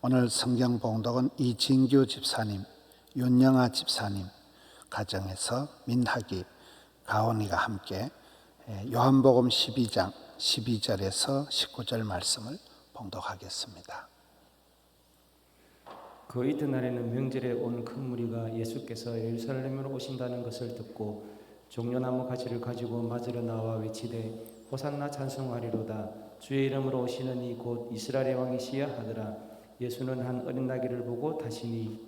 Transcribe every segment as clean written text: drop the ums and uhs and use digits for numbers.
오늘 성경 봉독은 이진규 집사님, 윤영아 집사님 가정에서 민학이, 가온이가 함께 요한복음 12장 12절에서 19절 말씀을 봉독하겠습니다. 그 이튿날에는 명절에 온 큰 무리가 예수께서 예루살렘으로 오신다는 것을 듣고 종려나무 가지를 가지고 맞으러 나와 외치되 호산나 찬송하리로다. 주의 이름으로 오시는 이 곧 이스라엘의 왕이시여 하더라. 예수는 한 어린 나귀를 보고 다시니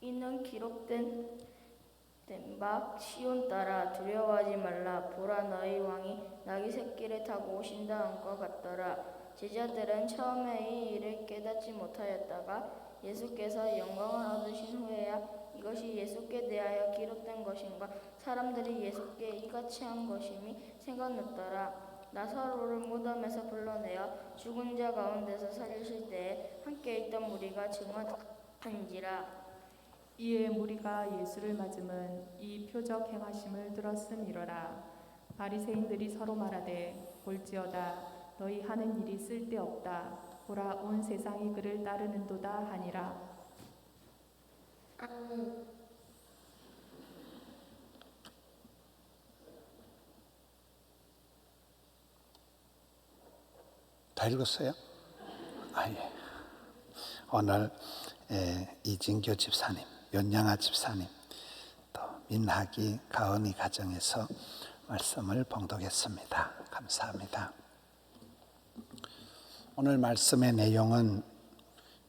이는 기록된 바 시온 딸아 두려워하지 말라. 보라, 너희 왕이 나귀 새끼를 타고 오신다는 것 같더라. 제자들은 처음에 이 일을 깨닫지 못하였다가 예수께서 영광을 얻으신 후에야 이것이 예수께 대하여 기록된 것인가 사람들이 예수께 이같이 한 것임이 생각났더라. 나사로를 무덤에서 불러내어 죽은 자 가운데서 살리실 때에 함께 있던 무리가 증언한지라. 이에 무리가 예수를 맞음은 이 표적 행하심을 들었음이로라. 바리새인들이 서로 말하되 볼지어다 너희 하는 일이 쓸데없다. 보라, 온 세상이 그를 따르는도다 하니라. 다 읽었어요? 예. 오늘 이진규 집사님, 윤영아 집사님, 또 민학이, 가은이 가정에서 말씀을 봉독했습니다. 감사합니다. 오늘 말씀의 내용은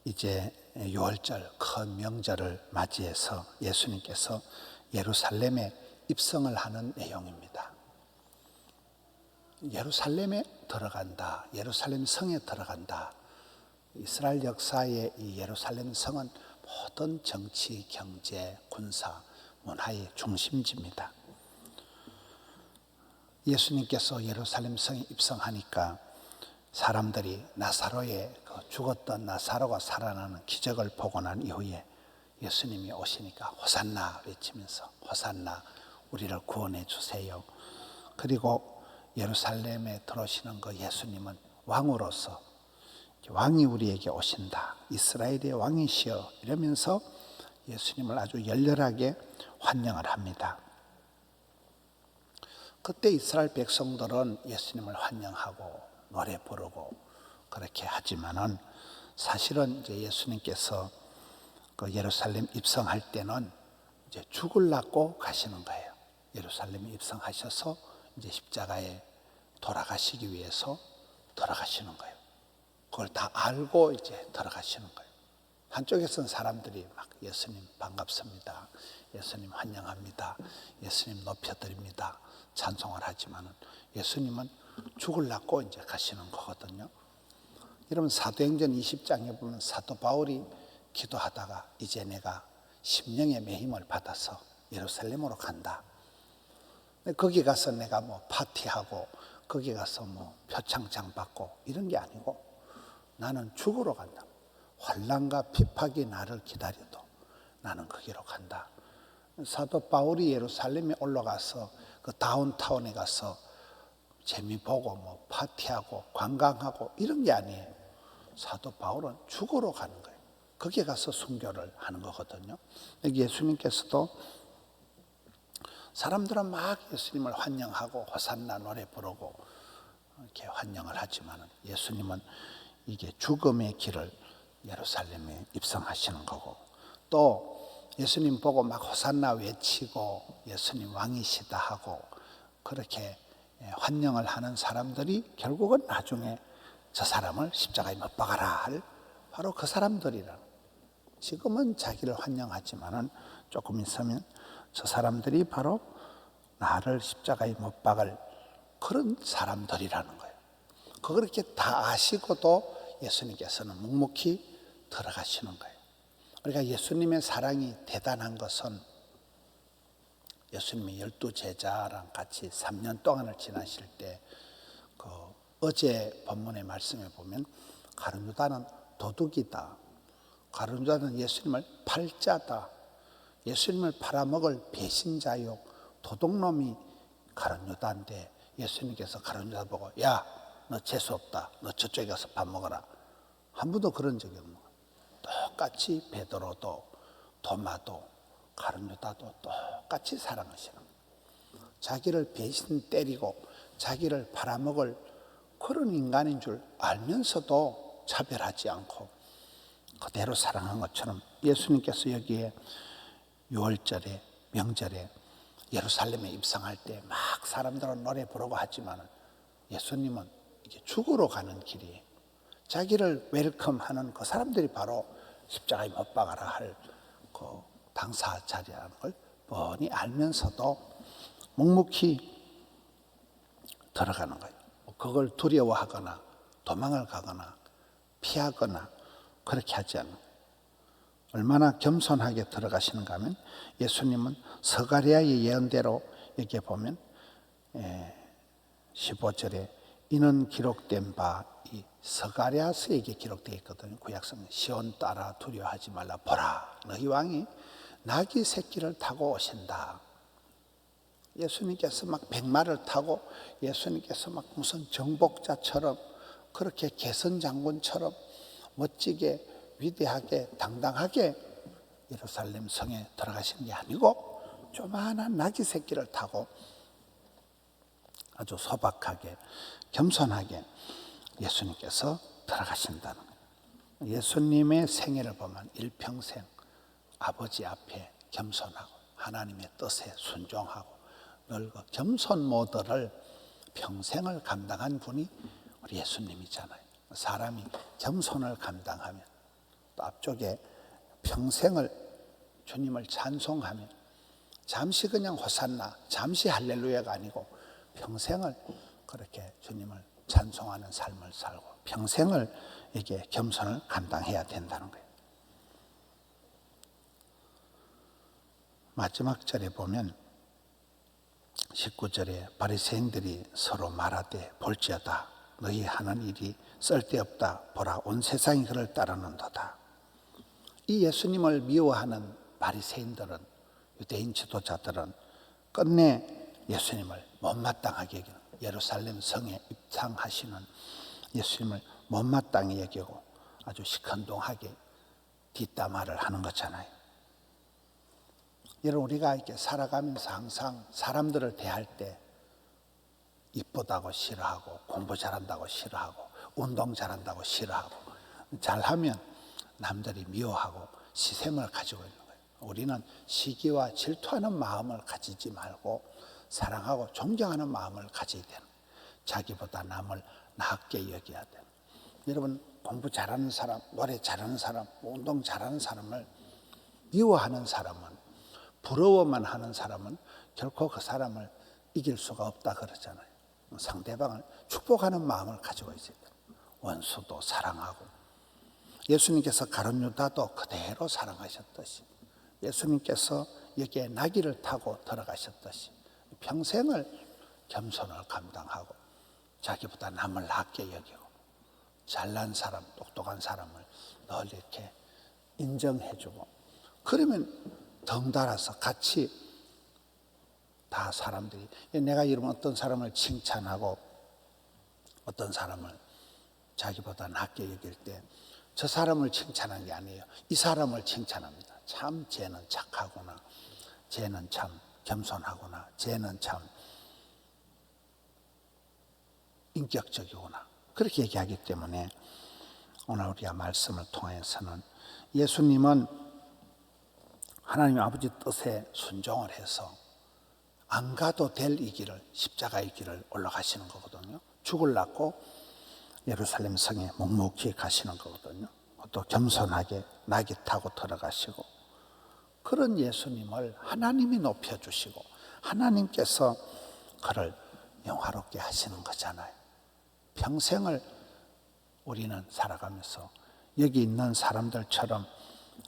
이제 6월절 큰 명절을 맞이해서 예수님께서 예루살렘에 입성을 하는 내용입니다. 예루살렘에 들어간다. 예루살렘 성에 들어간다. 이스라엘 역사의 이 예루살렘 성은 모든 정치, 경제, 군사, 문화의 중심지입니다. 예수님께서 예루살렘 성에 입성하니까 사람들이 나사로의 죽었던 나사로가 살아나는 기적을 보고 난 이후에 예수님이 오시니까 호산나 외치면서 호산나 우리를 구원해 주세요. 그리고 예루살렘에 들어오시는 그 예수님은 왕으로서 왕이 우리에게 오신다. 이스라엘의 왕이시여 이러면서 예수님을 아주 열렬하게 환영을 합니다. 그때 이스라엘 백성들은 예수님을 환영하고 노래 부르고 그렇게 하지만은 사실은 이제 예수님께서 그 예루살렘 입성할 때는 이제 죽으려고 가시는 거예요. 예루살렘에 입성하셔서 이제 십자가에 돌아가시기 위해서 돌아가시는 거예요. 그걸 다 알고 이제 들어가시는 거예요. 한쪽에서는 사람들이 막 예수님 반갑습니다. 예수님 환영합니다. 예수님 높여드립니다. 찬송을 하지만은 예수님은 죽으려고 이제 가시는 거거든요. 여러분 사도행전 20장에 보면 사도 바울이 기도하다가 이제 내가 심령의 매임을 받아서 예루살렘으로 간다. 거기 가서 내가 뭐 파티하고 거기 가서 뭐 표창장 받고 이런 게 아니고 나는 죽으러 간다. 환난과 핍박이 나를 기다려도 나는 거기로 간다. 사도 바울이 예루살렘에 올라가서 그 다운타운에 가서 재미 보고 뭐 파티하고 관광하고 이런 게 아니에요. 사도 바울은 죽으러 가는 거예요. 거기에 가서 순교를 하는 거거든요. 예수님께서도 사람들은 막 예수님을 환영하고 호산나 노래 부르고 이렇게 환영을 하지만 예수님은 이게 죽음의 길을 예루살렘에 입성하시는 거고 또 예수님 보고 막 호산나 외치고 예수님 왕이시다 하고 그렇게 환영을 하는 사람들이 결국은 나중에 저 사람을 십자가에 못 박아라 할 바로 그 사람들이라. 지금은 자기를 환영하지만은 조금 있으면 저 사람들이 바로 나를 십자가에 못 박을 그런 사람들이라는 거예요. 그렇게 다 아시고도 예수님께서는 묵묵히 들어가시는 거예요. 그러니까 예수님의 사랑이 대단한 것은 예수님이 12제자랑 같이 3년 동안을 지나실 때 그 어제 본문의 말씀에 보면 가룟 유다는 도둑이다. 가룟 유다는 예수님을 팔자다. 예수님을 팔아먹을 배신자요 도둑놈이 가룟 유다인데 예수님께서 가룟 유다 보고 야 너 재수 없다. 너 저쪽에 가서 밥 먹어라. 한 번도 그런 적이 없는 거예요. 똑같이 베드로도 도마도 가룟 유다도 똑같이 사랑하시는 거예요. 자기를 배신 때리고 자기를 팔아먹을 그런 인간인 줄 알면서도 차별하지 않고 그대로 사랑한 것처럼 예수님께서 여기에 6월절에 명절에 예루살렘에 입성할 때 막 사람들은 노래 부르고 하지만 예수님은 이게 죽으러 가는 길이에요. 자기를 웰컴하는 그 사람들이 바로 십자가에 못 박아라 할 그 당사 자리라는 걸 뻔히 알면서도 묵묵히 들어가는 거예요. 그걸 두려워하거나 도망을 가거나 피하거나 그렇게 하지 않는 거예요. 얼마나 겸손하게 들어가시는가 하면 예수님은 스가랴의 예언대로 여기에 보면 15절에 이는 기록된 바 이 스가랴서에게 기록되어 있거든요. 구약성경 시온 따라 두려워하지 말라. 보라 너희 왕이 나귀 새끼를 타고 오신다. 예수님께서 막 백마를 타고 예수님께서 막 무슨 정복자처럼 그렇게 개선장군처럼 멋지게 위대하게 당당하게 예루살렘 성에 들어가시는 게 아니고 조그마한 나귀 새끼를 타고 아주 소박하게 겸손하게 예수님께서 들어가신다는 거예요. 예수님의 생애를 보면 일평생 아버지 앞에 겸손하고 하나님의 뜻에 순종하고 늘 그 겸손 모드를 평생을 감당한 분이 우리 예수님이잖아요. 사람이 겸손을 감당하면 또 앞쪽에 평생을 주님을 찬송하면 잠시 그냥 호산나 잠시 할렐루야가 아니고 평생을 그렇게 주님을 찬송하는 삶을 살고 평생을 이게 겸손을 감당해야 된다는 거예요. 마지막 절에 보면 19절에 바리새인들이 서로 말하되 볼지어다 너희 하는 일이 쓸데없다. 보라 온 세상이 그를 따르는도다. 이 예수님을 미워하는 바리새인들은 유대인 지도자들은 끝내 예수님을 못마땅하게 여기는 예루살렘 성에 입성하시는 예수님을 못마땅히 여기고 아주 시큰둥하게 뒷담화를 하는 거잖아요. 여러분 우리가 이렇게 살아가면서 항상 사람들을 대할 때 이쁘다고 싫어하고 공부 잘한다고 싫어하고 운동 잘한다고 싫어하고 잘하면 남들이 미워하고 시샘을 가지고 있는 거예요. 우리는 시기와 질투하는 마음을 가지지 말고 사랑하고 존경하는 마음을 가져야 되는 거예요. 자기보다 남을 낮게 여겨야 되는 거예요. 여러분 공부 잘하는 사람, 노래 잘하는 사람, 운동 잘하는 사람을 미워하는 사람은 부러워만 하는 사람은 결코 그 사람을 이길 수가 없다 그러잖아요. 상대방을 축복하는 마음을 가지고 있어야 돼요. 원수도 사랑하고 예수님께서 가룟 유다도 그대로 사랑하셨듯이 예수님께서 여기에 나귀를 타고 들어가셨듯이 평생을 겸손을 감당하고 자기보다 남을 낮게 여기고 잘난 사람, 똑똑한 사람을 늘 이렇게 인정해주고 그러면 덩달아서 같이 다 사람들이 내가 이러면 어떤 사람을 칭찬하고 어떤 사람을 자기보다 낮게 여길 때 저 사람을 칭찬한 게 아니에요. 이 사람을 칭찬합니다. 참 쟤는 착하구나. 쟤는 참 겸손하구나. 쟤는 참 인격적이구나. 그렇게 얘기하기 때문에 오늘 우리가 말씀을 통해서는 예수님은 하나님 아버지 뜻에 순종을 해서 안 가도 될 이 길을 십자가의 길을 올라가시는 거거든요. 죽으려고 예루살렘 성에 묵묵히 가시는 거거든요. 또 겸손하게 나귀 타고 들어가시고 그런 예수님을 하나님이 높여주시고 하나님께서 그를 영화롭게 하시는 거잖아요. 평생을 우리는 살아가면서 여기 있는 사람들처럼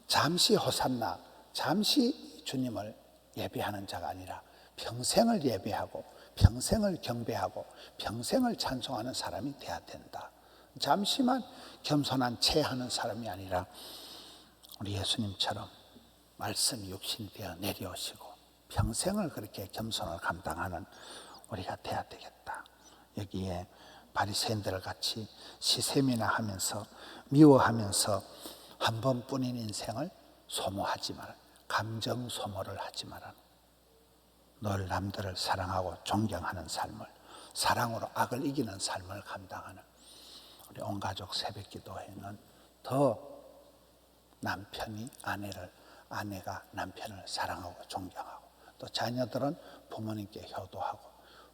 잠시 호산나 잠시 주님을 예배하는 자가 아니라 평생을 예배하고 평생을 경배하고 평생을 찬송하는 사람이 돼야 된다. 잠시만 겸손한 채 하는 사람이 아니라 우리 예수님처럼 말씀이 육신이 되어 내려오시고 평생을 그렇게 겸손을 감당하는 우리가 돼야 되겠다. 여기에 바리새인들 같이 시샘이나 하면서 미워하면서 한 번뿐인 인생을 소모하지 마라. 감정 소모를 하지 마라. 늘 남들을 사랑하고 존경하는 삶을, 사랑으로 악을 이기는 삶을 감당하는 우리 온 가족 새벽 기도회는 더 남편이 아내가 남편을 사랑하고 존경하고, 또 자녀들은 부모님께 효도하고,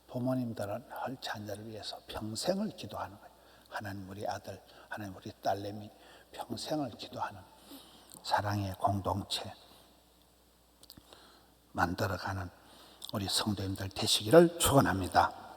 부모님들은 헐 자녀를 위해서 평생을 기도하는 거예요. 하나님 우리 아들, 하나님 우리 딸내미 평생을 기도하는 사랑의 공동체 만들어가는 우리 성도님들 되시기를 축원합니다.